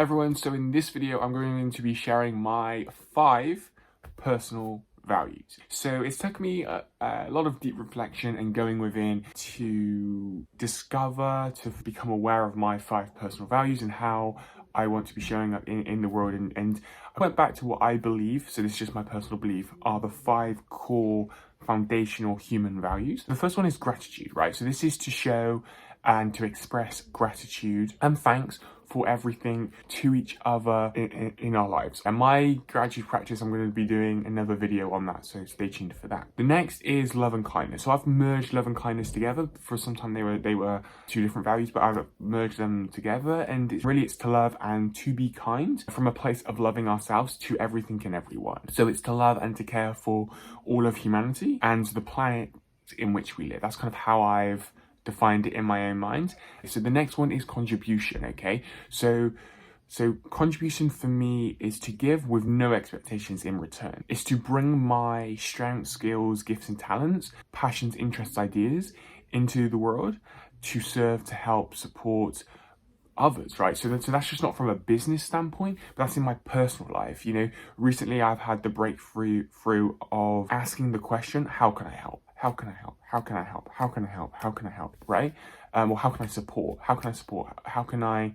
Hi everyone, so in this video I'm going to be sharing my 5 personal values. So it's taken me a lot of deep reflection and going within to discover, to become aware of my 5 personal values and how I want to be showing up in the world. And I went back to what I believe, so this is just my personal belief, are the 5 core foundational human values. The first one is gratitude, right? So this is to show and to express gratitude and thanks for everything to each other in our lives. And my gratitude practice, I'm going to be doing another video on that, so stay tuned for that. The next is love and kindness. So I've merged love and kindness together. For some time they were 2 different values, but I've merged them together, and it's to love and to be kind from a place of loving ourselves to everything and everyone. So it's to love and to care for all of humanity and the planet in which we live. That's kind of how I've defined it in my own mind. So the next one is contribution, okay? So contribution for me is to give with no expectations in return. It's to bring my strengths, skills, gifts and talents, passions, interests, ideas into the world to serve, to help, support others, right? So that's just not from a business standpoint, but that's in my personal life. You know, recently I've had the breakthrough of asking the question, how can I help? How can I help? How can I help? How can I help? How can I help? Right? Or how can I support? How can I support? How can I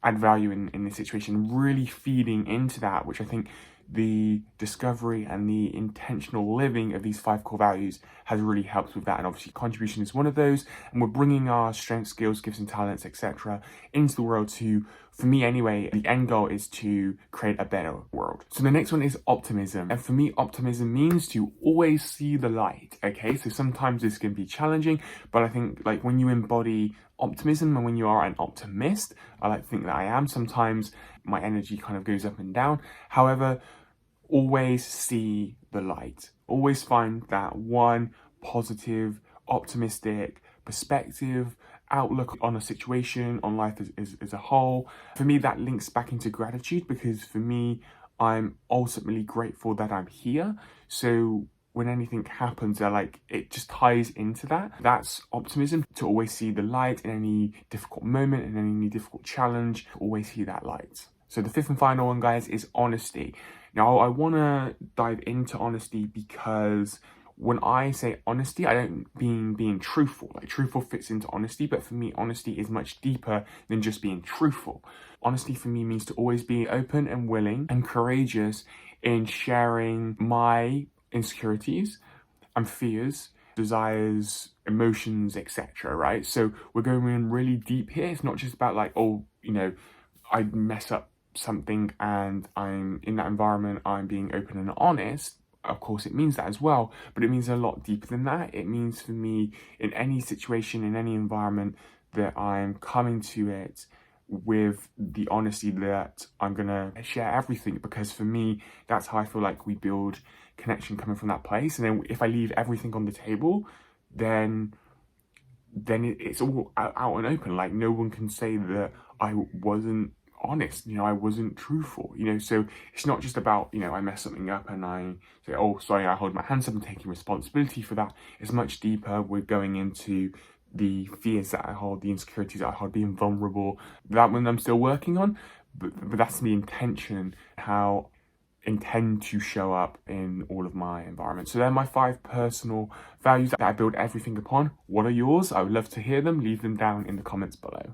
add value in this situation? Really feeding into that, which I think the discovery and the intentional living of these 5 core values has really helped with that. And obviously contribution is one of those, and we're bringing our strengths, skills, gifts and talents, etc. into the world to, for me anyway, the end goal is to create a better world. So the next one is optimism, and for me optimism means to always see the light. Okay, so sometimes this can be challenging, but I think like when you embody optimism and when you are an optimist, I like to think that I am, sometimes my energy kind of goes up and down. However, always see the light. Always find that one positive, optimistic perspective, outlook on a situation, on life as a whole. For me, that links back into gratitude, because for me, I'm ultimately grateful that I'm here. So when anything happens, it just ties into that. That's optimism, to always see the light in any difficult moment, in any difficult challenge, always see that light. So the 5th and final one, guys, is honesty. Now, I want to dive into honesty because when I say honesty, I don't mean being truthful. Like, truthful fits into honesty, but for me, honesty is much deeper than just being truthful. Honesty for me means to always be open and willing and courageous in sharing my insecurities and fears, desires, emotions, etc. Right? So we're going in really deep here. It's not just about like, oh, you know, I mess up something and I'm in that environment, I'm being open and honest. Of course it means that as well, but it means a lot deeper than that. It means for me, in any situation, in any environment, that I'm coming to it with the honesty that I'm gonna share everything, because for me, that's how I feel like we build connection, coming from that place. And then if I leave everything on the table, then it's all out and open. Like, no one can say that I wasn't honest, you know, I wasn't truthful, you know. So it's not just about, you know, I mess something up and I say, oh sorry, I hold my hands up and taking responsibility for that. It's much deeper. We're going into the fears that I hold, the insecurities that I hold, being vulnerable. That one I'm still working on, but that's the intention, how I intend to show up in all of my environments. So they're my 5 personal values that I build everything upon. What are yours? I would love to hear them. Leave them down in the comments below.